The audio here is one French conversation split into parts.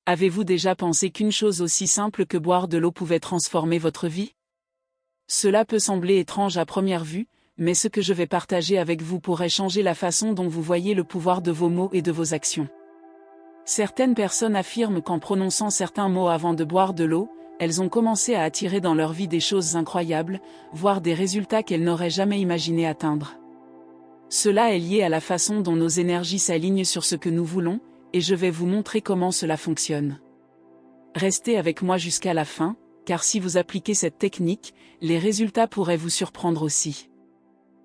Avez-vous déjà pensé qu'une chose aussi simple que boire de l'eau pouvait transformer votre vie? Cela peut sembler étrange à première vue, mais ce que je vais partager avec vous pourrait changer la façon dont vous voyez le pouvoir de vos mots et de vos actions. Certaines personnes affirment qu'en prononçant certains mots avant de boire de l'eau, elles ont commencé à attirer dans leur vie des choses incroyables, voire des résultats qu'elles n'auraient jamais imaginé atteindre. Cela est lié à la façon dont nos énergies s'alignent sur ce que nous voulons, et je vais vous montrer comment cela fonctionne. Restez avec moi jusqu'à la fin, car si vous appliquez cette technique, les résultats pourraient vous surprendre aussi.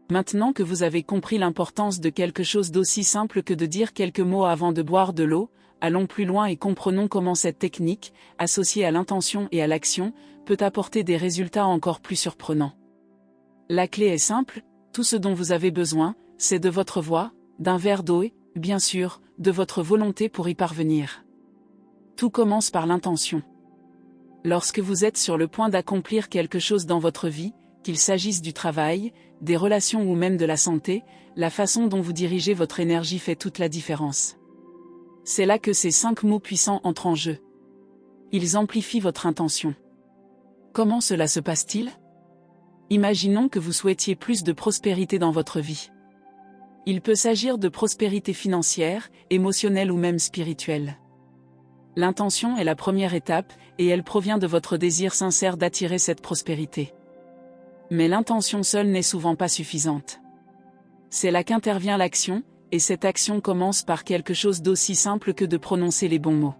Maintenant que vous avez compris l'importance de quelque chose d'aussi simple que de dire quelques mots avant de boire de l'eau, allons plus loin et comprenons comment cette technique, associée à l'intention et à l'action, peut apporter des résultats encore plus surprenants. La clé est simple, tout ce dont vous avez besoin, c'est de votre voix, d'un verre d'eau et, bien sûr, de votre volonté pour y parvenir. Tout commence par l'intention. Lorsque vous êtes sur le point d'accomplir quelque chose dans votre vie, qu'il s'agisse du travail, des relations ou même de la santé, la façon dont vous dirigez votre énergie fait toute la différence. C'est là que ces 5 mots puissants entrent en jeu. Ils amplifient votre intention. Comment cela se passe-t-il? Imaginons que vous souhaitiez plus de prospérité dans votre vie. Il peut s'agir de prospérité financière, émotionnelle ou même spirituelle. L'intention est la première étape, et elle provient de votre désir sincère d'attirer cette prospérité. Mais l'intention seule n'est souvent pas suffisante. C'est là qu'intervient l'action, et cette action commence par quelque chose d'aussi simple que de prononcer les bons mots.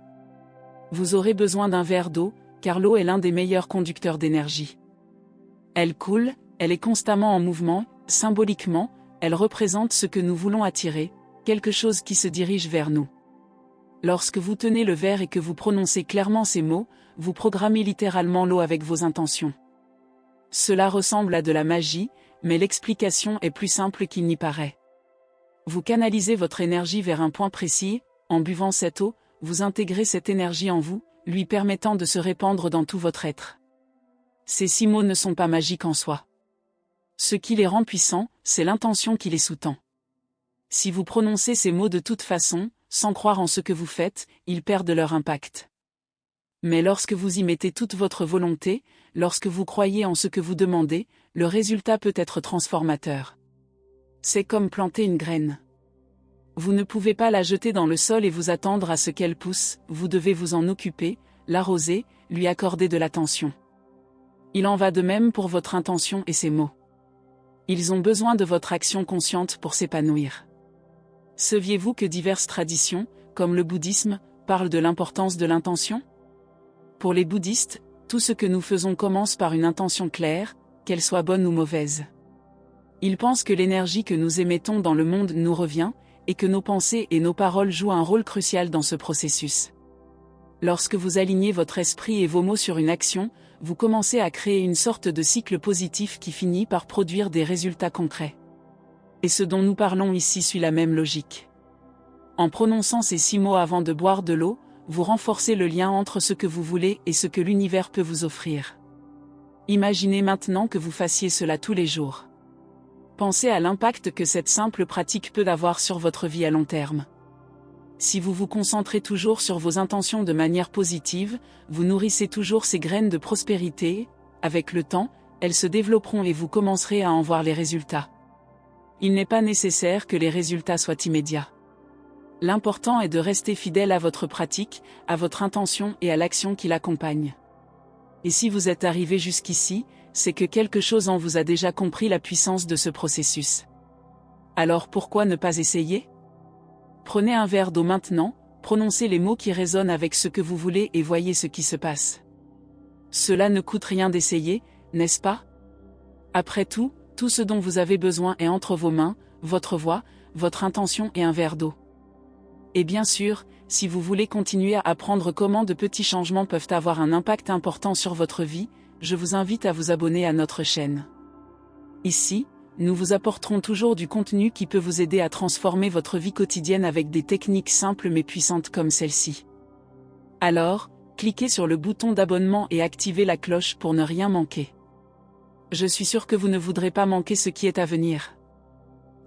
Vous aurez besoin d'un verre d'eau, car l'eau est l'un des meilleurs conducteurs d'énergie. Elle coule, elle est constamment en mouvement, symboliquement, elle représente ce que nous voulons attirer, quelque chose qui se dirige vers nous. Lorsque vous tenez le verre et que vous prononcez clairement ces mots, vous programmez littéralement l'eau avec vos intentions. Cela ressemble à de la magie, mais l'explication est plus simple qu'il n'y paraît. Vous canalisez votre énergie vers un point précis, en buvant cette eau, vous intégrez cette énergie en vous, lui permettant de se répandre dans tout votre être. Ces 6 mots ne sont pas magiques en soi. Ce qui les rend puissants, c'est l'intention qui les sous-tend. Si vous prononcez ces mots de toute façon, sans croire en ce que vous faites, ils perdent leur impact. Mais lorsque vous y mettez toute votre volonté, lorsque vous croyez en ce que vous demandez, le résultat peut être transformateur. C'est comme planter une graine. Vous ne pouvez pas la jeter dans le sol et vous attendre à ce qu'elle pousse, vous devez vous en occuper, l'arroser, lui accorder de l'attention. Il en va de même pour votre intention et ses mots. Ils ont besoin de votre action consciente pour s'épanouir. Saviez-vous que diverses traditions, comme le bouddhisme, parlent de l'importance de l'intention? Pour les bouddhistes, tout ce que nous faisons commence par une intention claire, qu'elle soit bonne ou mauvaise. Ils pensent que l'énergie que nous émettons dans le monde nous revient, et que nos pensées et nos paroles jouent un rôle crucial dans ce processus. Lorsque vous alignez votre esprit et vos mots sur une action, vous commencez à créer une sorte de cycle positif qui finit par produire des résultats concrets. Et ce dont nous parlons ici suit la même logique. En prononçant ces 6 mots avant de boire de l'eau, vous renforcez le lien entre ce que vous voulez et ce que l'univers peut vous offrir. Imaginez maintenant que vous fassiez cela tous les jours. Pensez à l'impact que cette simple pratique peut avoir sur votre vie à long terme. Si vous vous concentrez toujours sur vos intentions de manière positive, vous nourrissez toujours ces graines de prospérité, avec le temps, elles se développeront et vous commencerez à en voir les résultats. Il n'est pas nécessaire que les résultats soient immédiats. L'important est de rester fidèle à votre pratique, à votre intention et à l'action qui l'accompagne. Et si vous êtes arrivé jusqu'ici, c'est que quelque chose en vous a déjà compris la puissance de ce processus. Alors pourquoi ne pas essayer? Prenez un verre d'eau maintenant, prononcez les mots qui résonnent avec ce que vous voulez et voyez ce qui se passe. Cela ne coûte rien d'essayer, n'est-ce pas? Après tout, tout ce dont vous avez besoin est entre vos mains, votre voix, votre intention et un verre d'eau. Et bien sûr, si vous voulez continuer à apprendre comment de petits changements peuvent avoir un impact important sur votre vie, je vous invite à vous abonner à notre chaîne. Ici, nous vous apporterons toujours du contenu qui peut vous aider à transformer votre vie quotidienne avec des techniques simples mais puissantes comme celle-ci. Alors, cliquez sur le bouton d'abonnement et activez la cloche pour ne rien manquer. Je suis sûr que vous ne voudrez pas manquer ce qui est à venir.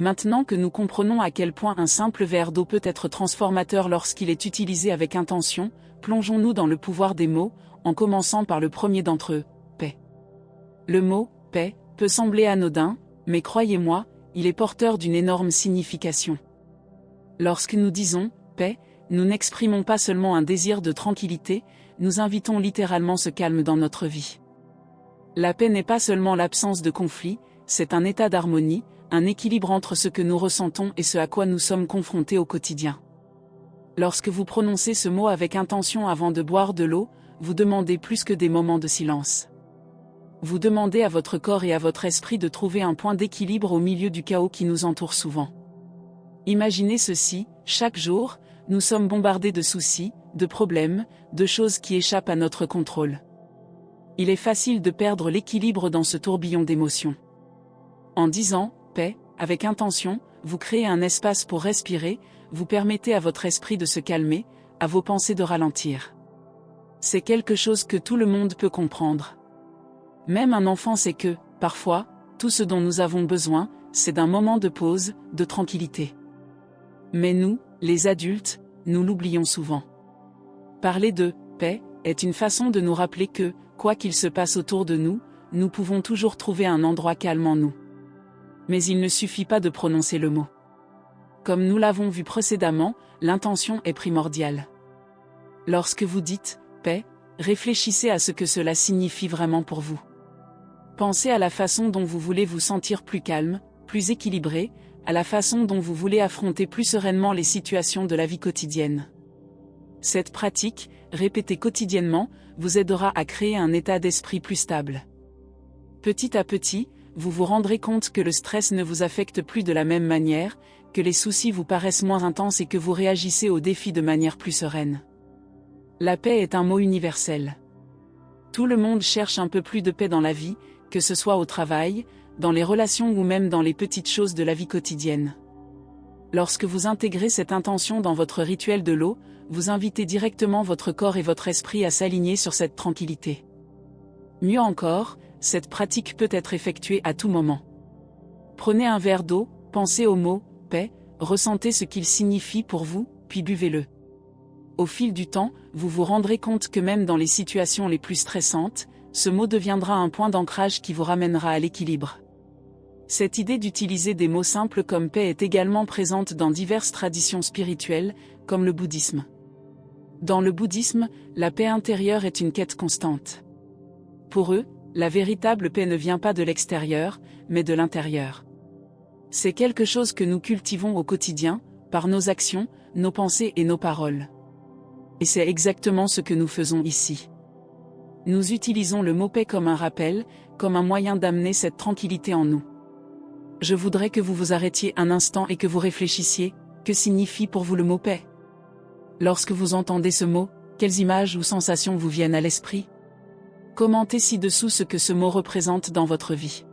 Maintenant que nous comprenons à quel point un simple verre d'eau peut être transformateur lorsqu'il est utilisé avec intention, plongeons-nous dans le pouvoir des mots, en commençant par le premier d'entre eux, paix. Le mot « paix » peut sembler anodin, mais croyez-moi, il est porteur d'une énorme signification. Lorsque nous disons « paix », nous n'exprimons pas seulement un désir de tranquillité, nous invitons littéralement ce calme dans notre vie. La paix n'est pas seulement l'absence de conflit, c'est un état d'harmonie, un équilibre entre ce que nous ressentons et ce à quoi nous sommes confrontés au quotidien. Lorsque vous prononcez ce mot avec intention avant de boire de l'eau, vous demandez plus que des moments de silence. Vous demandez à votre corps et à votre esprit de trouver un point d'équilibre au milieu du chaos qui nous entoure souvent. Imaginez ceci, chaque jour, nous sommes bombardés de soucis, de problèmes, de choses qui échappent à notre contrôle. Il est facile de perdre l'équilibre dans ce tourbillon d'émotions. En disant « paix », avec intention, vous créez un espace pour respirer, vous permettez à votre esprit de se calmer, à vos pensées de ralentir. C'est quelque chose que tout le monde peut comprendre. Même un enfant sait que, parfois, tout ce dont nous avons besoin, c'est d'un moment de pause, de tranquillité. Mais nous, les adultes, nous l'oublions souvent. Parler de « paix » est une façon de nous rappeler que, quoi qu'il se passe autour de nous, nous pouvons toujours trouver un endroit calme en nous. Mais il ne suffit pas de prononcer le mot. Comme nous l'avons vu précédemment, l'intention est primordiale. Lorsque vous dites « paix », réfléchissez à ce que cela signifie vraiment pour vous. Pensez à la façon dont vous voulez vous sentir plus calme, plus équilibré, à la façon dont vous voulez affronter plus sereinement les situations de la vie quotidienne. Cette pratique, répétée quotidiennement, vous aidera à créer un état d'esprit plus stable. Petit à petit, vous vous rendrez compte que le stress ne vous affecte plus de la même manière, que les soucis vous paraissent moins intenses et que vous réagissez aux défis de manière plus sereine. La paix est un mot universel. Tout le monde cherche un peu plus de paix dans la vie, que ce soit au travail, dans les relations ou même dans les petites choses de la vie quotidienne. Lorsque vous intégrez cette intention dans votre rituel de l'eau, vous invitez directement votre corps et votre esprit à s'aligner sur cette tranquillité. Mieux encore, cette pratique peut être effectuée à tout moment. Prenez un verre d'eau, pensez au mot « paix », ressentez ce qu'il signifie pour vous, puis buvez-le. Au fil du temps, vous vous rendrez compte que même dans les situations les plus stressantes, ce mot deviendra un point d'ancrage qui vous ramènera à l'équilibre. Cette idée d'utiliser des mots simples comme paix est également présente dans diverses traditions spirituelles, comme le bouddhisme. Dans le bouddhisme, la paix intérieure est une quête constante. Pour eux, la véritable paix ne vient pas de l'extérieur, mais de l'intérieur. C'est quelque chose que nous cultivons au quotidien, par nos actions, nos pensées et nos paroles. Et c'est exactement ce que nous faisons ici. Nous utilisons le mot paix comme un rappel, comme un moyen d'amener cette tranquillité en nous. Je voudrais que vous vous arrêtiez un instant et que vous réfléchissiez, que signifie pour vous le mot paix? Lorsque vous entendez ce mot, quelles images ou sensations vous viennent à l'esprit? Commentez ci-dessous ce que ce mot représente dans votre vie.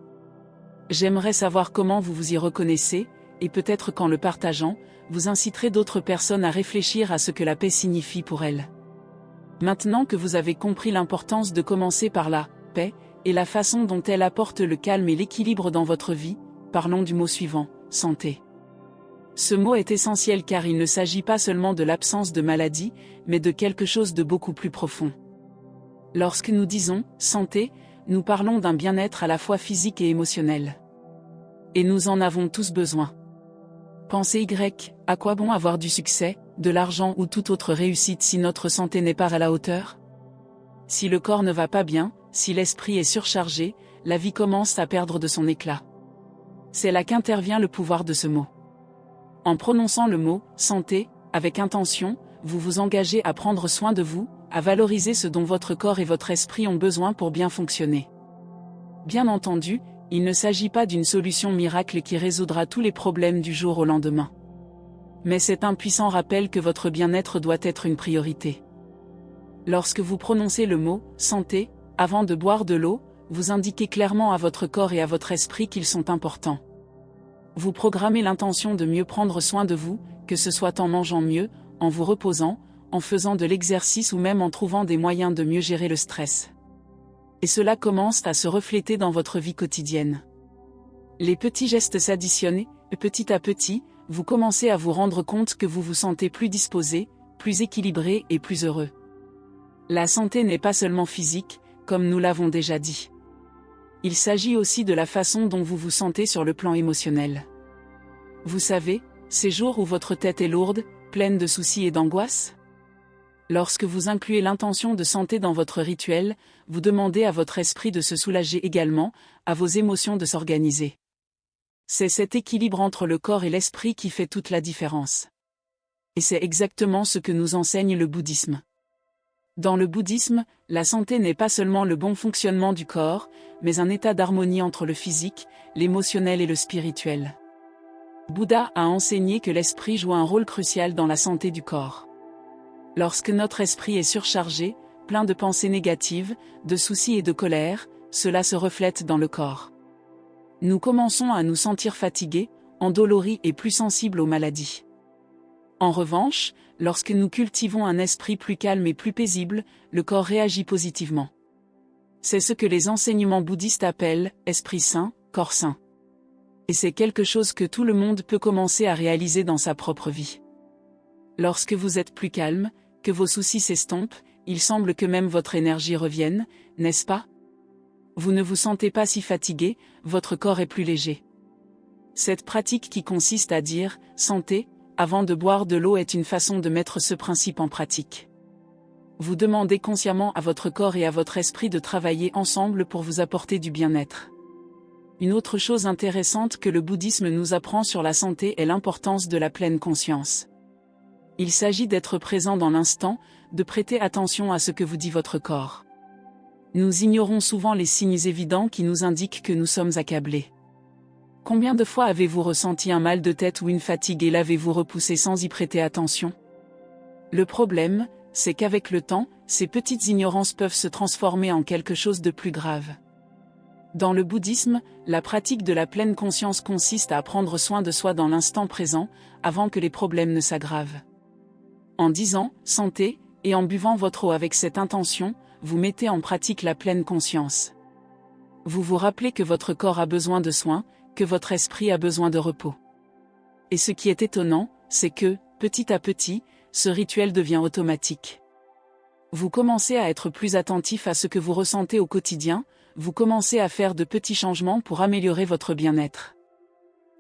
J'aimerais savoir comment vous vous y reconnaissez, et peut-être qu'en le partageant, vous inciterez d'autres personnes à réfléchir à ce que la paix signifie pour elles. Maintenant que vous avez compris l'importance de commencer par la paix, et la façon dont elle apporte le calme et l'équilibre dans votre vie, parlons du mot suivant, santé. Ce mot est essentiel car il ne s'agit pas seulement de l'absence de maladie, mais de quelque chose de beaucoup plus profond. Lorsque nous disons « santé », nous parlons d'un bien-être à la fois physique et émotionnel. Et nous en avons tous besoin. Pensez Y, à quoi bon avoir du succès, de l'argent ou toute autre réussite si notre santé n'est pas à la hauteur? Si le corps ne va pas bien, si l'esprit est surchargé, la vie commence à perdre de son éclat. C'est là qu'intervient le pouvoir de ce mot. En prononçant le mot « santé », avec intention, vous vous engagez à prendre soin de vous, à valoriser ce dont votre corps et votre esprit ont besoin pour bien fonctionner. Bien entendu, il ne s'agit pas d'une solution miracle qui résoudra tous les problèmes du jour au lendemain. Mais c'est un puissant rappel que votre bien-être doit être une priorité. Lorsque vous prononcez le mot « santé », avant de boire de l'eau, vous indiquez clairement à votre corps et à votre esprit qu'ils sont importants. Vous programmez l'intention de mieux prendre soin de vous, que ce soit en mangeant mieux, en vous reposant, en faisant de l'exercice ou même en trouvant des moyens de mieux gérer le stress. Et cela commence à se refléter dans votre vie quotidienne. Les petits gestes s'additionnent, et petit à petit, vous commencez à vous rendre compte que vous vous sentez plus disposé, plus équilibré et plus heureux. La santé n'est pas seulement physique, comme nous l'avons déjà dit. Il s'agit aussi de la façon dont vous vous sentez sur le plan émotionnel. Vous savez, ces jours où votre tête est lourde, pleine de soucis et d'angoisse? Lorsque vous incluez l'intention de santé dans votre rituel, vous demandez à votre esprit de se soulager également, à vos émotions de s'organiser. C'est cet équilibre entre le corps et l'esprit qui fait toute la différence. Et c'est exactement ce que nous enseigne le bouddhisme. Dans le bouddhisme, la santé n'est pas seulement le bon fonctionnement du corps, mais un état d'harmonie entre le physique, l'émotionnel et le spirituel. Bouddha a enseigné que l'esprit joue un rôle crucial dans la santé du corps. Lorsque notre esprit est surchargé, plein de pensées négatives, de soucis et de colère, cela se reflète dans le corps. Nous commençons à nous sentir fatigués, endoloris et plus sensibles aux maladies. En revanche, lorsque nous cultivons un esprit plus calme et plus paisible, le corps réagit positivement. C'est ce que les enseignements bouddhistes appellent « esprit sain, corps sain ». Et c'est quelque chose que tout le monde peut commencer à réaliser dans sa propre vie. Lorsque vous êtes plus calme, que vos soucis s'estompent, il semble que même votre énergie revienne, n'est-ce pas? Vous ne vous sentez pas si fatigué, votre corps est plus léger. Cette pratique qui consiste à dire « santé » avant de boire de l'eau est une façon de mettre ce principe en pratique. Vous demandez consciemment à votre corps et à votre esprit de travailler ensemble pour vous apporter du bien-être. Une autre chose intéressante que le bouddhisme nous apprend sur la santé est l'importance de la pleine conscience. Il s'agit d'être présent dans l'instant, de prêter attention à ce que vous dit votre corps. Nous ignorons souvent les signes évidents qui nous indiquent que nous sommes accablés. Combien de fois avez-vous ressenti un mal de tête ou une fatigue et l'avez-vous repoussé sans y prêter attention? Le problème, c'est qu'avec le temps, ces petites ignorances peuvent se transformer en quelque chose de plus grave. Dans le bouddhisme, la pratique de la pleine conscience consiste à prendre soin de soi dans l'instant présent, avant que les problèmes ne s'aggravent. En disant « santé » et en buvant votre eau avec cette intention, vous mettez en pratique la pleine conscience. Vous vous rappelez que votre corps a besoin de soins, que votre esprit a besoin de repos. Et ce qui est étonnant, c'est que, petit à petit, ce rituel devient automatique. Vous commencez à être plus attentif à ce que vous ressentez au quotidien, vous commencez à faire de petits changements pour améliorer votre bien-être.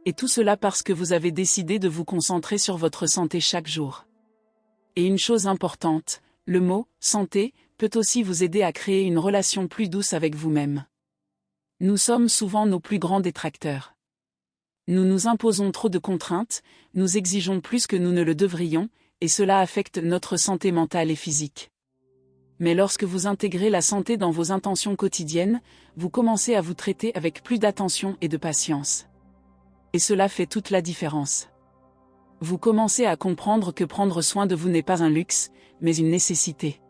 Et tout cela parce que vous avez décidé de vous concentrer sur votre santé chaque jour. Et une chose importante, le mot « santé » peut aussi vous aider à créer une relation plus douce avec vous-même. Nous sommes souvent nos plus grands détracteurs. Nous nous imposons trop de contraintes, nous exigeons plus que nous ne le devrions, et cela affecte notre santé mentale et physique. Mais lorsque vous intégrez la santé dans vos intentions quotidiennes, vous commencez à vous traiter avec plus d'attention et de patience. Et cela fait toute la différence. Vous commencez à comprendre que prendre soin de vous n'est pas un luxe, mais une nécessité.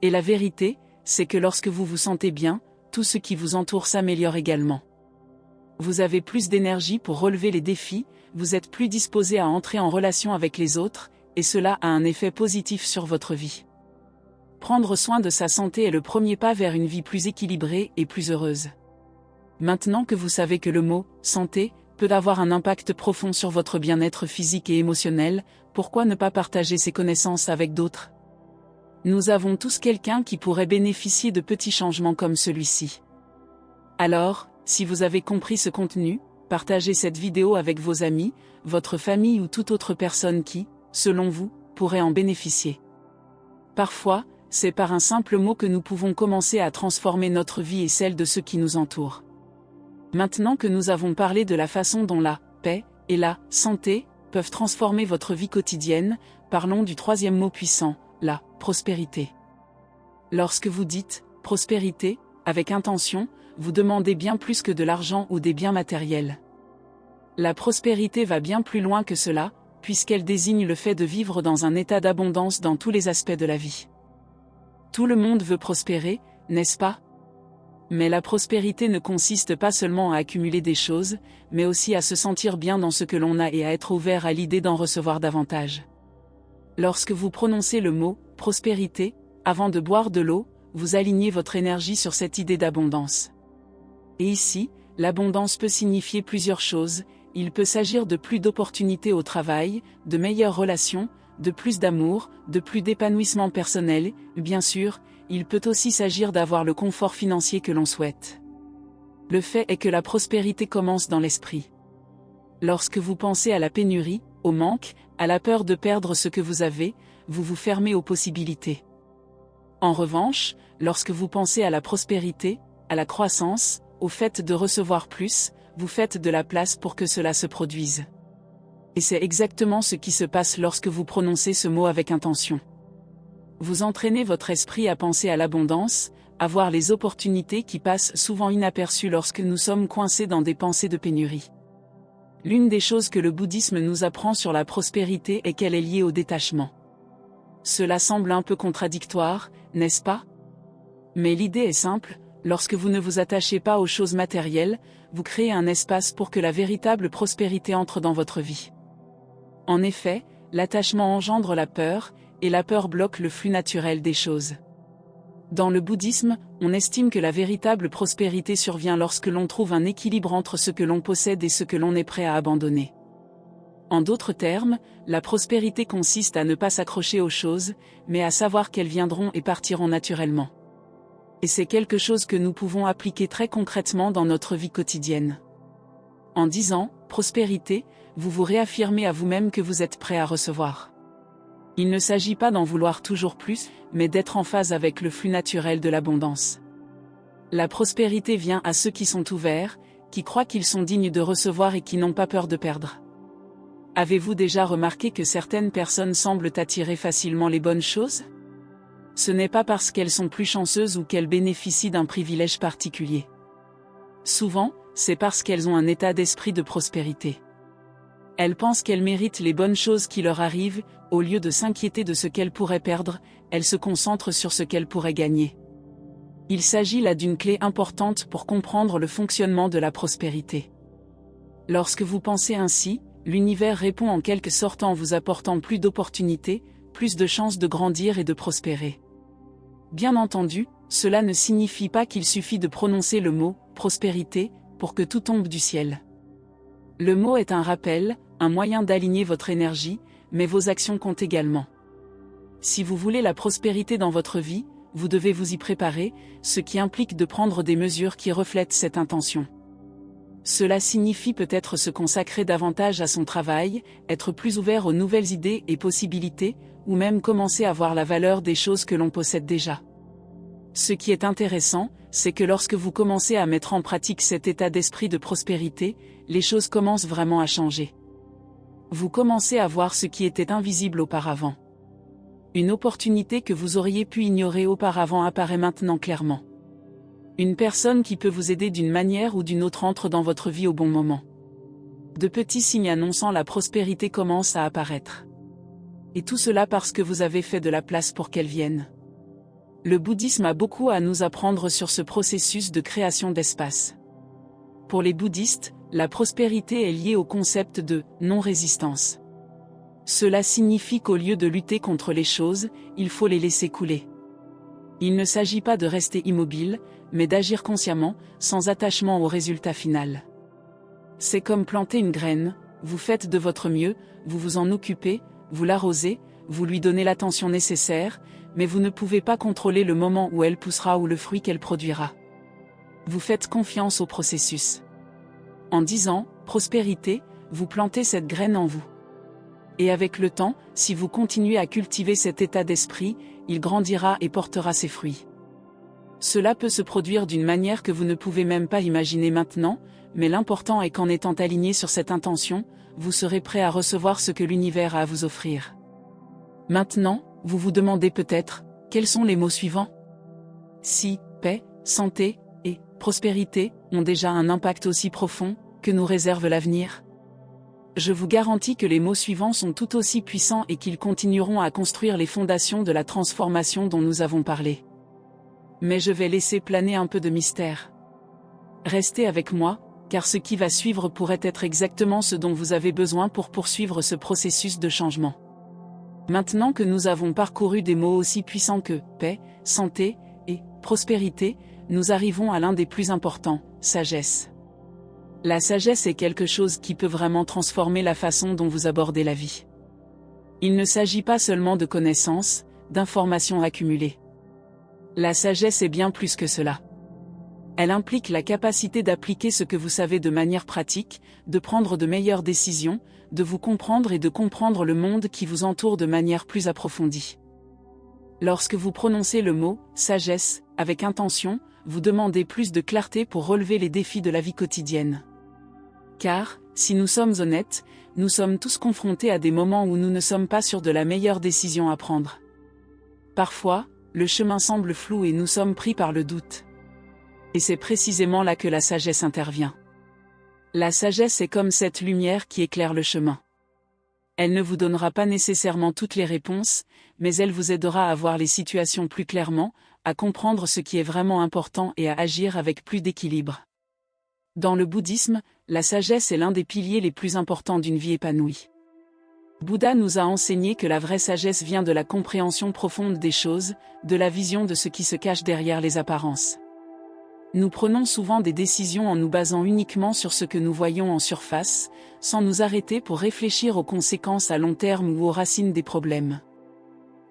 Et la vérité, c'est que lorsque vous vous sentez bien, tout ce qui vous entoure s'améliore également. Vous avez plus d'énergie pour relever les défis, vous êtes plus disposé à entrer en relation avec les autres, et cela a un effet positif sur votre vie. Prendre soin de sa santé est le premier pas vers une vie plus équilibrée et plus heureuse. Maintenant que vous savez que le mot « santé » peut avoir un impact profond sur votre bien-être physique et émotionnel, pourquoi ne pas partager ces connaissances avec d'autres? Nous avons tous quelqu'un qui pourrait bénéficier de petits changements comme celui-ci. Alors, si vous avez compris ce contenu, partagez cette vidéo avec vos amis, votre famille ou toute autre personne qui, selon vous, pourrait en bénéficier. Parfois, c'est par un simple mot que nous pouvons commencer à transformer notre vie et celle de ceux qui nous entourent. Maintenant que nous avons parlé de la façon dont la paix et la santé peuvent transformer votre vie quotidienne, parlons du troisième mot puissant, la prospérité. Lorsque vous dites « prospérité » avec intention, vous demandez bien plus que de l'argent ou des biens matériels. La prospérité va bien plus loin que cela, puisqu'elle désigne le fait de vivre dans un état d'abondance dans tous les aspects de la vie. Tout le monde veut prospérer, n'est-ce pas? Mais la prospérité ne consiste pas seulement à accumuler des choses, mais aussi à se sentir bien dans ce que l'on a et à être ouvert à l'idée d'en recevoir davantage. Lorsque vous prononcez le mot « prospérité », avant de boire de l'eau, vous alignez votre énergie sur cette idée d'abondance. Et ici, l'abondance peut signifier plusieurs choses, il peut s'agir de plus d'opportunités au travail, de meilleures relations, de plus d'amour, de plus d'épanouissement personnel. Bien sûr, il peut aussi s'agir d'avoir le confort financier que l'on souhaite. Le fait est que la prospérité commence dans l'esprit. Lorsque vous pensez à la pénurie, au manque, à la peur de perdre ce que vous avez, vous vous fermez aux possibilités. En revanche, lorsque vous pensez à la prospérité, à la croissance, au fait de recevoir plus, vous faites de la place pour que cela se produise. Et c'est exactement ce qui se passe lorsque vous prononcez ce mot avec intention. Vous entraînez votre esprit à penser à l'abondance, à voir les opportunités qui passent souvent inaperçues lorsque nous sommes coincés dans des pensées de pénurie. L'une des choses que le bouddhisme nous apprend sur la prospérité est qu'elle est liée au détachement. Cela semble un peu contradictoire, n'est-ce pas? Mais l'idée est simple, lorsque vous ne vous attachez pas aux choses matérielles, vous créez un espace pour que la véritable prospérité entre dans votre vie. En effet, l'attachement engendre la peur, et la peur bloque le flux naturel des choses. Dans le bouddhisme, on estime que la véritable prospérité survient lorsque l'on trouve un équilibre entre ce que l'on possède et ce que l'on est prêt à abandonner. En d'autres termes, la prospérité consiste à ne pas s'accrocher aux choses, mais à savoir qu'elles viendront et partiront naturellement. Et c'est quelque chose que nous pouvons appliquer très concrètement dans notre vie quotidienne. En disant « prospérité », vous vous réaffirmez à vous-même que vous êtes prêt à recevoir. Il ne s'agit pas d'en vouloir toujours plus, mais d'être en phase avec le flux naturel de l'abondance. La prospérité vient à ceux qui sont ouverts, qui croient qu'ils sont dignes de recevoir et qui n'ont pas peur de perdre. Avez-vous déjà remarqué que certaines personnes semblent attirer facilement les bonnes choses? Ce n'est pas parce qu'elles sont plus chanceuses ou qu'elles bénéficient d'un privilège particulier. Souvent, c'est parce qu'elles ont un état d'esprit de prospérité. Elles pensent qu'elles méritent les bonnes choses qui leur arrivent, au lieu de s'inquiéter de ce qu'elles pourraient perdre, elles se concentrent sur ce qu'elles pourraient gagner. Il s'agit là d'une clé importante pour comprendre le fonctionnement de la prospérité. Lorsque vous pensez ainsi, l'univers répond en quelque sorte en vous apportant plus d'opportunités, plus de chances de grandir et de prospérer. Bien entendu, cela ne signifie pas qu'il suffit de prononcer le mot « prospérité » pour que tout tombe du ciel. Le mot est un rappel, un moyen d'aligner votre énergie, mais vos actions comptent également. Si vous voulez la prospérité dans votre vie, vous devez vous y préparer, ce qui implique de prendre des mesures qui reflètent cette intention. Cela signifie peut-être se consacrer davantage à son travail, être plus ouvert aux nouvelles idées et possibilités, ou même commencer à voir la valeur des choses que l'on possède déjà. Ce qui est intéressant, c'est que lorsque vous commencez à mettre en pratique cet état d'esprit de prospérité, les choses commencent vraiment à changer. Vous commencez à voir ce qui était invisible auparavant. Une opportunité que vous auriez pu ignorer auparavant apparaît maintenant clairement. Une personne qui peut vous aider d'une manière ou d'une autre entre dans votre vie au bon moment. De petits signes annonçant la prospérité commencent à apparaître. Et tout cela parce que vous avez fait de la place pour qu'elle vienne. Le bouddhisme a beaucoup à nous apprendre sur ce processus de création d'espace. Pour les bouddhistes, la prospérité est liée au concept de non-résistance. Cela signifie qu'au lieu de lutter contre les choses, il faut les laisser couler. Il ne s'agit pas de rester immobile, mais d'agir consciemment, sans attachement au résultat final. C'est comme planter une graine, vous faites de votre mieux, vous vous en occupez, vous l'arrosez, vous lui donnez l'attention nécessaire, mais vous ne pouvez pas contrôler le moment où elle poussera ou le fruit qu'elle produira. Vous faites confiance au processus. En disant « prospérité », vous plantez cette graine en vous. Et avec le temps, si vous continuez à cultiver cet état d'esprit, il grandira et portera ses fruits. Cela peut se produire d'une manière que vous ne pouvez même pas imaginer maintenant, mais l'important est qu'en étant aligné sur cette intention, vous serez prêt à recevoir ce que l'univers a à vous offrir. Maintenant, vous vous demandez peut-être, quels sont les mots suivants? Si, paix, santé et prospérité ont déjà un impact aussi profond, que nous réserve l'avenir? Je vous garantis que les mots suivants sont tout aussi puissants et qu'ils continueront à construire les fondations de la transformation dont nous avons parlé. Mais je vais laisser planer un peu de mystère. Restez avec moi, car ce qui va suivre pourrait être exactement ce dont vous avez besoin pour poursuivre ce processus de changement. Maintenant que nous avons parcouru des mots aussi puissants que paix, santé et prospérité, nous arrivons à l'un des plus importants, sagesse. La sagesse est quelque chose qui peut vraiment transformer la façon dont vous abordez la vie. Il ne s'agit pas seulement de connaissances, d'informations accumulées. La sagesse est bien plus que cela. Elle implique la capacité d'appliquer ce que vous savez de manière pratique, de prendre de meilleures décisions, de vous comprendre et de comprendre le monde qui vous entoure de manière plus approfondie. Lorsque vous prononcez le mot « sagesse » avec intention, vous demandez plus de clarté pour relever les défis de la vie quotidienne. Car, si nous sommes honnêtes, nous sommes tous confrontés à des moments où nous ne sommes pas sûrs de la meilleure décision à prendre. Parfois, le chemin semble flou et nous sommes pris par le doute. Et c'est précisément là que la sagesse intervient. La sagesse est comme cette lumière qui éclaire le chemin. Elle ne vous donnera pas nécessairement toutes les réponses, mais elle vous aidera à voir les situations plus clairement, à comprendre ce qui est vraiment important et à agir avec plus d'équilibre. Dans le bouddhisme, la sagesse est l'un des piliers les plus importants d'une vie épanouie. Bouddha nous a enseigné que la vraie sagesse vient de la compréhension profonde des choses, de la vision de ce qui se cache derrière les apparences. Nous prenons souvent des décisions en nous basant uniquement sur ce que nous voyons en surface, sans nous arrêter pour réfléchir aux conséquences à long terme ou aux racines des problèmes.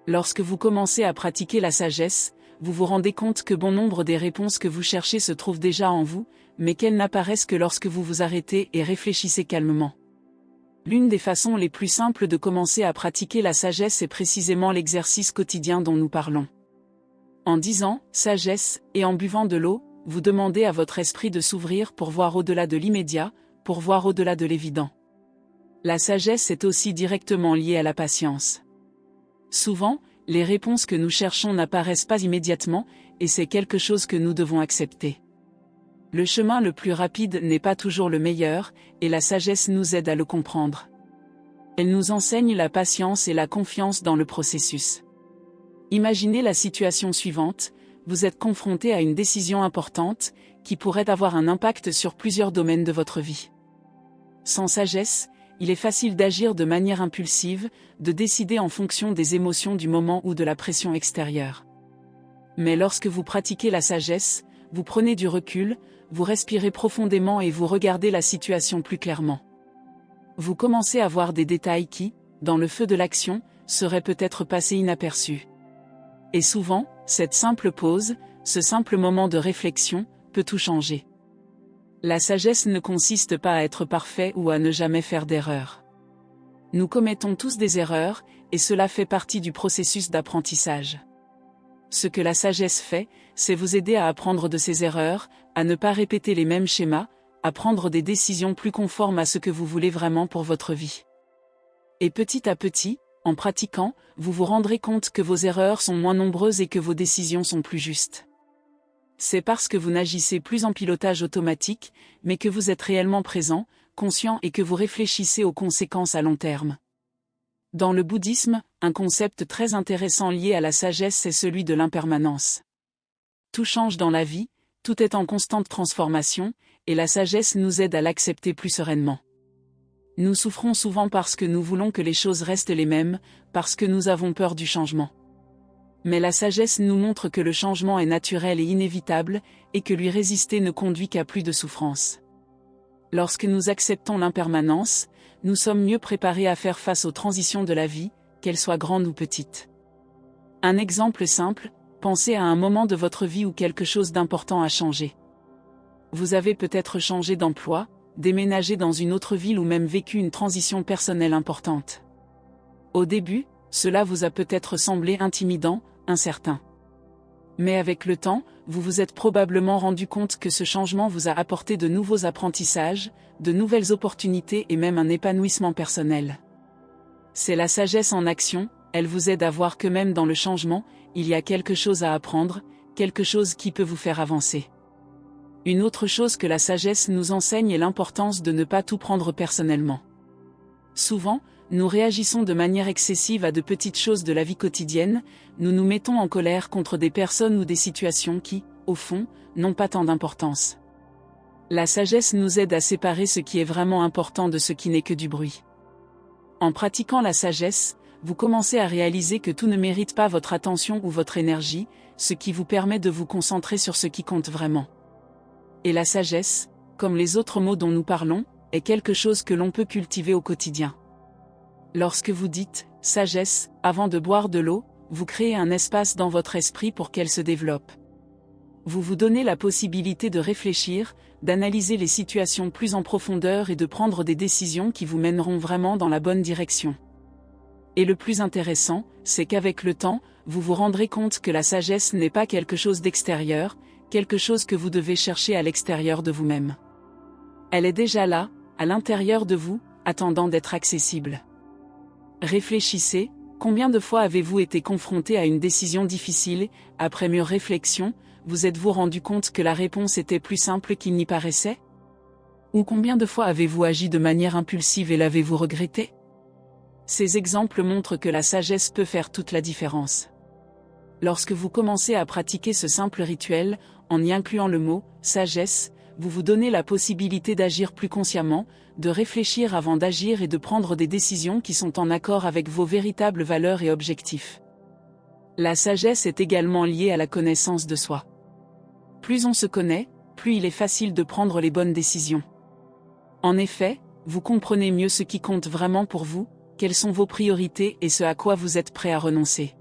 Lorsque vous commencez à pratiquer la sagesse, vous vous rendez compte que bon nombre des réponses que vous cherchez se trouvent déjà en vous, mais qu'elles n'apparaissent que lorsque vous vous arrêtez et réfléchissez calmement. L'une des façons les plus simples de commencer à pratiquer la sagesse est précisément l'exercice quotidien dont nous parlons. En disant « sagesse » et en buvant de l'eau, vous demandez à votre esprit de s'ouvrir pour voir au-delà de l'immédiat, pour voir au-delà de l'évident. La sagesse est aussi directement liée à la patience. Souvent, les réponses que nous cherchons n'apparaissent pas immédiatement, et c'est quelque chose que nous devons accepter. Le chemin le plus rapide n'est pas toujours le meilleur, et la sagesse nous aide à le comprendre. Elle nous enseigne la patience et la confiance dans le processus. Imaginez la situation suivante. Vous êtes confronté à une décision importante, qui pourrait avoir un impact sur plusieurs domaines de votre vie. Sans sagesse, il est facile d'agir de manière impulsive, de décider en fonction des émotions du moment ou de la pression extérieure. Mais lorsque vous pratiquez la sagesse, vous prenez du recul, vous respirez profondément et vous regardez la situation plus clairement. Vous commencez à voir des détails qui, dans le feu de l'action, seraient peut-être passés inaperçus. Et souvent, cette simple pause, ce simple moment de réflexion, peut tout changer. La sagesse ne consiste pas à être parfait ou à ne jamais faire d'erreurs. Nous commettons tous des erreurs, et cela fait partie du processus d'apprentissage. Ce que la sagesse fait, c'est vous aider à apprendre de ces erreurs, à ne pas répéter les mêmes schémas, à prendre des décisions plus conformes à ce que vous voulez vraiment pour votre vie. Et petit à petit, en pratiquant, vous vous rendrez compte que vos erreurs sont moins nombreuses et que vos décisions sont plus justes. C'est parce que vous n'agissez plus en pilotage automatique, mais que vous êtes réellement présent, conscient et que vous réfléchissez aux conséquences à long terme. Dans le bouddhisme, un concept très intéressant lié à la sagesse est celui de l'impermanence. Tout change dans la vie, tout est en constante transformation, et la sagesse nous aide à l'accepter plus sereinement. Nous souffrons souvent parce que nous voulons que les choses restent les mêmes, parce que nous avons peur du changement. Mais la sagesse nous montre que le changement est naturel et inévitable, et que lui résister ne conduit qu'à plus de souffrance. Lorsque nous acceptons l'impermanence, nous sommes mieux préparés à faire face aux transitions de la vie, qu'elles soient grandes ou petites. Un exemple simple, pensez à un moment de votre vie où quelque chose d'important a changé. Vous avez peut-être changé d'emploi, déménagé dans une autre ville ou même vécu une transition personnelle importante. Au début, cela vous a peut-être semblé intimidant, incertain. Mais avec le temps, vous vous êtes probablement rendu compte que ce changement vous a apporté de nouveaux apprentissages, de nouvelles opportunités et même un épanouissement personnel. C'est la sagesse en action, elle vous aide à voir que même dans le changement, il y a quelque chose à apprendre, quelque chose qui peut vous faire avancer. Une autre chose que la sagesse nous enseigne est l'importance de ne pas tout prendre personnellement. Souvent, nous réagissons de manière excessive à de petites choses de la vie quotidienne, nous nous mettons en colère contre des personnes ou des situations qui, au fond, n'ont pas tant d'importance. La sagesse nous aide à séparer ce qui est vraiment important de ce qui n'est que du bruit. En pratiquant la sagesse, vous commencez à réaliser que tout ne mérite pas votre attention ou votre énergie, ce qui vous permet de vous concentrer sur ce qui compte vraiment. Et la sagesse, comme les autres mots dont nous parlons, est quelque chose que l'on peut cultiver au quotidien. Lorsque vous dites sagesse, avant de boire de l'eau, vous créez un espace dans votre esprit pour qu'elle se développe. Vous vous donnez la possibilité de réfléchir, d'analyser les situations plus en profondeur et de prendre des décisions qui vous mèneront vraiment dans la bonne direction. Et le plus intéressant, c'est qu'avec le temps, vous vous rendrez compte que la sagesse n'est pas quelque chose d'extérieur, quelque chose que vous devez chercher à l'extérieur de vous-même. Elle est déjà là, à l'intérieur de vous, attendant d'être accessible. Réfléchissez, combien de fois avez-vous été confronté à une décision difficile, après mûre réflexion, vous êtes-vous rendu compte que la réponse était plus simple qu'il n'y paraissait? Ou combien de fois avez-vous agi de manière impulsive et l'avez-vous regretté? Ces exemples montrent que la sagesse peut faire toute la différence. Lorsque vous commencez à pratiquer ce simple rituel, en y incluant le mot « sagesse », vous vous donnez la possibilité d'agir plus consciemment, de réfléchir avant d'agir et de prendre des décisions qui sont en accord avec vos véritables valeurs et objectifs. La sagesse est également liée à la connaissance de soi. Plus on se connaît, plus il est facile de prendre les bonnes décisions. En effet, vous comprenez mieux ce qui compte vraiment pour vous, quelles sont vos priorités et ce à quoi vous êtes prêt à renoncer.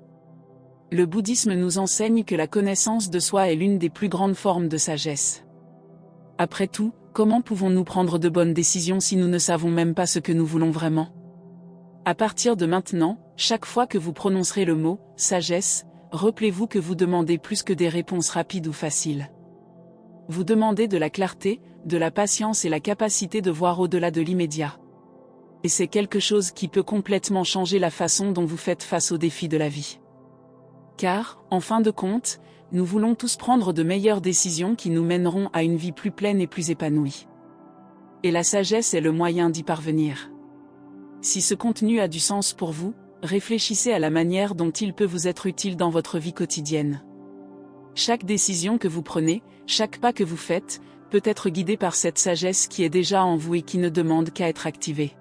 Le bouddhisme nous enseigne que la connaissance de soi est l'une des plus grandes formes de sagesse. Après tout, comment pouvons-nous prendre de bonnes décisions si nous ne savons même pas ce que nous voulons vraiment? À partir de maintenant, chaque fois que vous prononcerez le mot « sagesse », rappelez-vous que vous demandez plus que des réponses rapides ou faciles. Vous demandez de la clarté, de la patience et la capacité de voir au-delà de l'immédiat. Et c'est quelque chose qui peut complètement changer la façon dont vous faites face aux défis de la vie. Car, en fin de compte, nous voulons tous prendre de meilleures décisions qui nous mèneront à une vie plus pleine et plus épanouie. Et la sagesse est le moyen d'y parvenir. Si ce contenu a du sens pour vous, réfléchissez à la manière dont il peut vous être utile dans votre vie quotidienne. Chaque décision que vous prenez, chaque pas que vous faites, peut être guidé par cette sagesse qui est déjà en vous et qui ne demande qu'à être activée.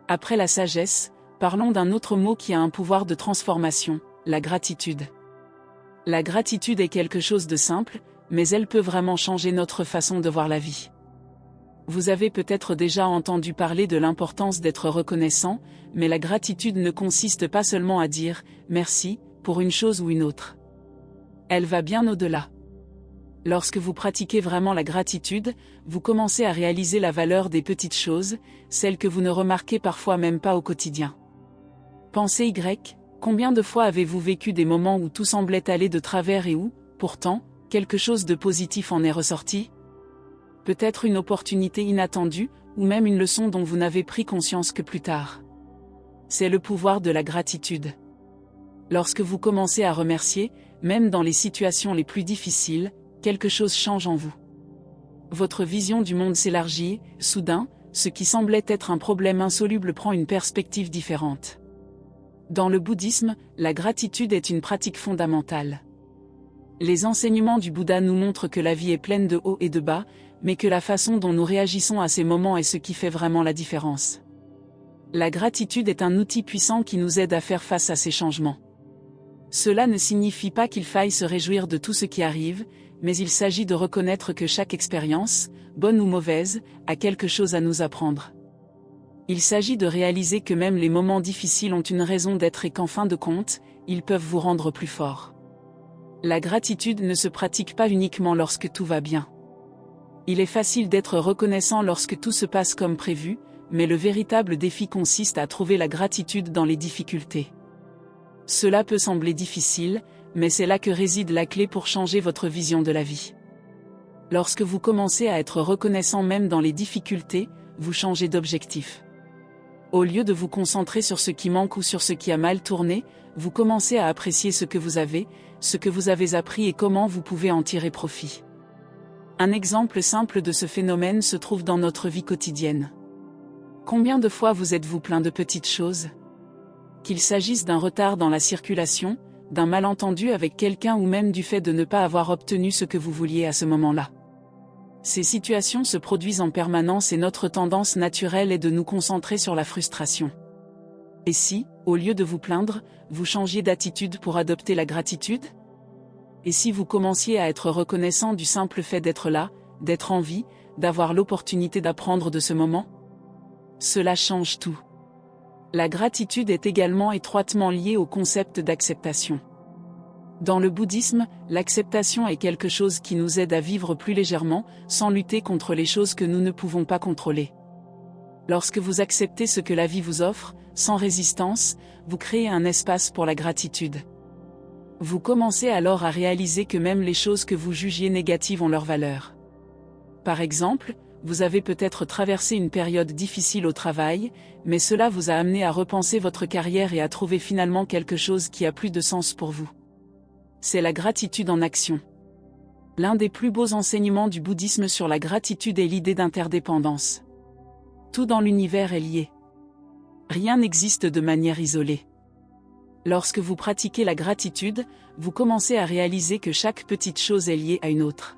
Après la sagesse, parlons d'un autre mot qui a un pouvoir de transformation, la gratitude. La gratitude est quelque chose de simple, mais elle peut vraiment changer notre façon de voir la vie. Vous avez peut-être déjà entendu parler de l'importance d'être reconnaissant, mais la gratitude ne consiste pas seulement à dire « merci » pour une chose ou une autre. Elle va bien au-delà. Lorsque vous pratiquez vraiment la gratitude, vous commencez à réaliser la valeur des petites choses, celles que vous ne remarquez parfois même pas au quotidien. Pensez Y, combien de fois avez-vous vécu des moments où tout semblait aller de travers et où, pourtant, quelque chose de positif en est ressorti? Peut-être une opportunité inattendue, ou même une leçon dont vous n'avez pris conscience que plus tard. C'est le pouvoir de la gratitude. Lorsque vous commencez à remercier, même dans les situations les plus difficiles, quelque chose change en vous. Votre vision du monde s'élargit, soudain, ce qui semblait être un problème insoluble prend une perspective différente. Dans le bouddhisme, la gratitude est une pratique fondamentale. Les enseignements du Bouddha nous montrent que la vie est pleine de hauts et de bas, mais que la façon dont nous réagissons à ces moments est ce qui fait vraiment la différence. La gratitude est un outil puissant qui nous aide à faire face à ces changements. Cela ne signifie pas qu'il faille se réjouir de tout ce qui arrive, mais il s'agit de reconnaître que chaque expérience, bonne ou mauvaise, a quelque chose à nous apprendre. Il s'agit de réaliser que même les moments difficiles ont une raison d'être et qu'en fin de compte, ils peuvent vous rendre plus fort. La gratitude ne se pratique pas uniquement lorsque tout va bien. Il est facile d'être reconnaissant lorsque tout se passe comme prévu, mais le véritable défi consiste à trouver la gratitude dans les difficultés. Cela peut sembler difficile, mais c'est là que réside la clé pour changer votre vision de la vie. Lorsque vous commencez à être reconnaissant même dans les difficultés, vous changez d'objectif. Au lieu de vous concentrer sur ce qui manque ou sur ce qui a mal tourné, vous commencez à apprécier ce que vous avez appris et comment vous pouvez en tirer profit. Un exemple simple de ce phénomène se trouve dans notre vie quotidienne. Combien de fois vous êtes-vous plaint de petites choses? Qu'il s'agisse d'un retard dans la circulation, d'un malentendu avec quelqu'un ou même du fait de ne pas avoir obtenu ce que vous vouliez à ce moment-là. Ces situations se produisent en permanence et notre tendance naturelle est de nous concentrer sur la frustration. Et si, au lieu de vous plaindre, vous changiez d'attitude pour adopter la gratitude? Et si vous commenciez à être reconnaissant du simple fait d'être là, d'être en vie, d'avoir l'opportunité d'apprendre de ce moment? Cela change tout. La gratitude est également étroitement liée au concept d'acceptation. Dans le bouddhisme, l'acceptation est quelque chose qui nous aide à vivre plus légèrement, sans lutter contre les choses que nous ne pouvons pas contrôler. Lorsque vous acceptez ce que la vie vous offre, sans résistance, vous créez un espace pour la gratitude. Vous commencez alors à réaliser que même les choses que vous jugiez négatives ont leur valeur. Par exemple, vous avez peut-être traversé une période difficile au travail, mais cela vous a amené à repenser votre carrière et à trouver finalement quelque chose qui a plus de sens pour vous. C'est la gratitude en action. L'un des plus beaux enseignements du bouddhisme sur la gratitude est l'idée d'interdépendance. Tout dans l'univers est lié. Rien n'existe de manière isolée. Lorsque vous pratiquez la gratitude, vous commencez à réaliser que chaque petite chose est liée à une autre.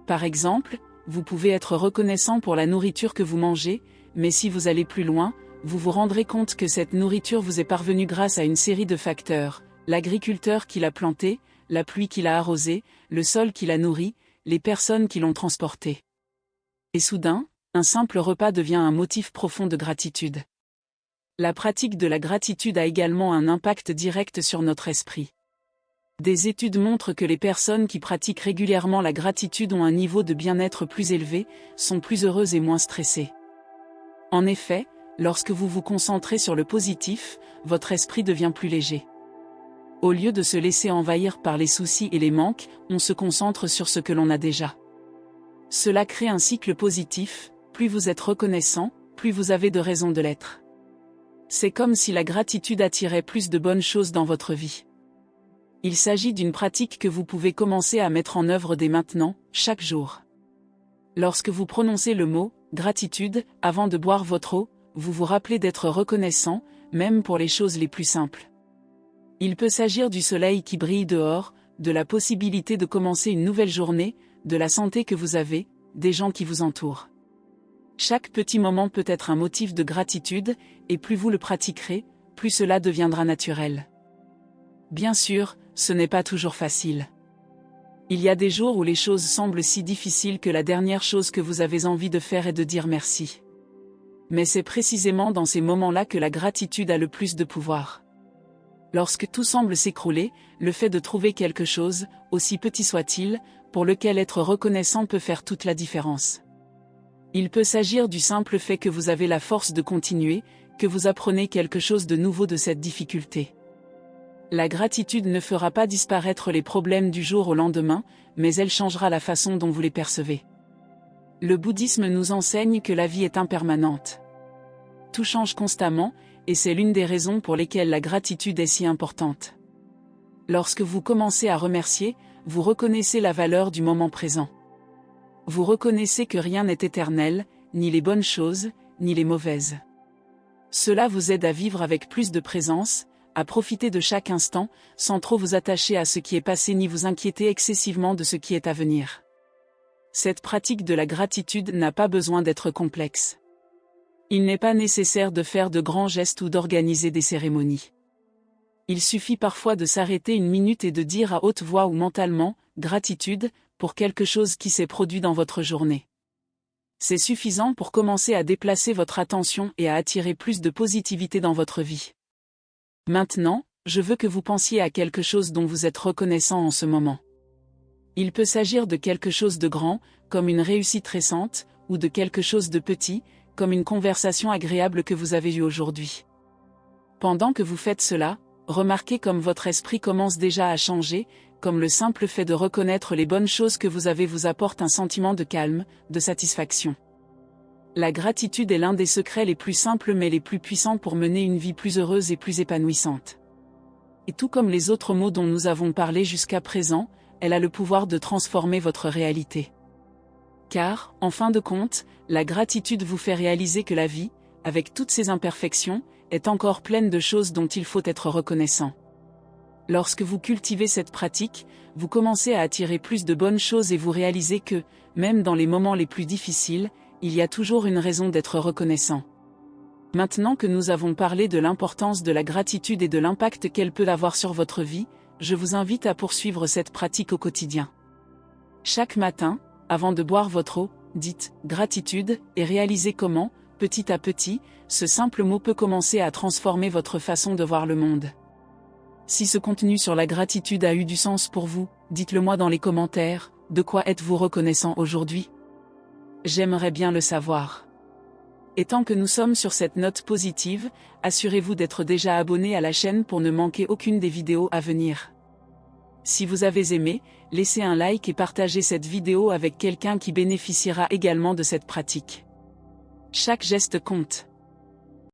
Par exemple, vous pouvez être reconnaissant pour la nourriture que vous mangez, mais si vous allez plus loin, vous vous rendrez compte que cette nourriture vous est parvenue grâce à une série de facteurs: l'agriculteur qui l'a plantée, la pluie qui l'a arrosée, le sol qui l'a nourrie, les personnes qui l'ont transportée. Et soudain, un simple repas devient un motif profond de gratitude. La pratique de la gratitude a également un impact direct sur notre esprit. Des études montrent que les personnes qui pratiquent régulièrement la gratitude ont un niveau de bien-être plus élevé, sont plus heureuses et moins stressées. En effet, lorsque vous vous concentrez sur le positif, votre esprit devient plus léger. Au lieu de se laisser envahir par les soucis et les manques, on se concentre sur ce que l'on a déjà. Cela crée un cycle positif: plus vous êtes reconnaissant, plus vous avez de raisons de l'être. C'est comme si la gratitude attirait plus de bonnes choses dans votre vie. Il s'agit d'une pratique que vous pouvez commencer à mettre en œuvre dès maintenant, chaque jour. Lorsque vous prononcez le mot « gratitude » avant de boire votre eau, vous vous rappelez d'être reconnaissant, même pour les choses les plus simples. Il peut s'agir du soleil qui brille dehors, de la possibilité de commencer une nouvelle journée, de la santé que vous avez, des gens qui vous entourent. Chaque petit moment peut être un motif de gratitude, et plus vous le pratiquerez, plus cela deviendra naturel. Bien sûr, ce n'est pas toujours facile. Il y a des jours où les choses semblent si difficiles que la dernière chose que vous avez envie de faire est de dire merci. Mais c'est précisément dans ces moments-là que la gratitude a le plus de pouvoir. Lorsque tout semble s'écrouler, le fait de trouver quelque chose, aussi petit soit-il, pour lequel être reconnaissant peut faire toute la différence. Il peut s'agir du simple fait que vous avez la force de continuer, que vous apprenez quelque chose de nouveau de cette difficulté. La gratitude ne fera pas disparaître les problèmes du jour au lendemain, mais elle changera la façon dont vous les percevez. Le bouddhisme nous enseigne que la vie est impermanente. Tout change constamment, et c'est l'une des raisons pour lesquelles la gratitude est si importante. Lorsque vous commencez à remercier, vous reconnaissez la valeur du moment présent. Vous reconnaissez que rien n'est éternel, ni les bonnes choses, ni les mauvaises. Cela vous aide à vivre avec plus de présence, à profiter de chaque instant, sans trop vous attacher à ce qui est passé ni vous inquiéter excessivement de ce qui est à venir. Cette pratique de la gratitude n'a pas besoin d'être complexe. Il n'est pas nécessaire de faire de grands gestes ou d'organiser des cérémonies. Il suffit parfois de s'arrêter une minute et de dire à haute voix ou mentalement « gratitude » pour quelque chose qui s'est produit dans votre journée. C'est suffisant pour commencer à déplacer votre attention et à attirer plus de positivité dans votre vie. Maintenant, je veux que vous pensiez à quelque chose dont vous êtes reconnaissant en ce moment. Il peut s'agir de quelque chose de grand, comme une réussite récente, ou de quelque chose de petit, comme une conversation agréable que vous avez eue aujourd'hui. Pendant que vous faites cela, remarquez comme votre esprit commence déjà à changer, comme le simple fait de reconnaître les bonnes choses que vous avez vous apporte un sentiment de calme, de satisfaction. La gratitude est l'un des secrets les plus simples mais les plus puissants pour mener une vie plus heureuse et plus épanouissante. Et tout comme les autres mots dont nous avons parlé jusqu'à présent, elle a le pouvoir de transformer votre réalité. Car, en fin de compte, la gratitude vous fait réaliser que la vie, avec toutes ses imperfections, est encore pleine de choses dont il faut être reconnaissant. Lorsque vous cultivez cette pratique, vous commencez à attirer plus de bonnes choses et vous réalisez que, même dans les moments les plus difficiles, il y a toujours une raison d'être reconnaissant. Maintenant que nous avons parlé de l'importance de la gratitude et de l'impact qu'elle peut avoir sur votre vie, je vous invite à poursuivre cette pratique au quotidien. Chaque matin, avant de boire votre eau, dites « gratitude » et réalisez comment, Petit à petit, ce simple mot peut commencer à transformer votre façon de voir le monde. Si ce contenu sur la gratitude a eu du sens pour vous, dites-le moi dans les commentaires. De quoi êtes-vous reconnaissant aujourd'hui? J'aimerais bien le savoir. Et tant que nous sommes sur cette note positive, assurez-vous d'être déjà abonné à la chaîne pour ne manquer aucune des vidéos à venir. Si vous avez aimé, laissez un like et partagez cette vidéo avec quelqu'un qui bénéficiera également de cette pratique. Chaque geste compte.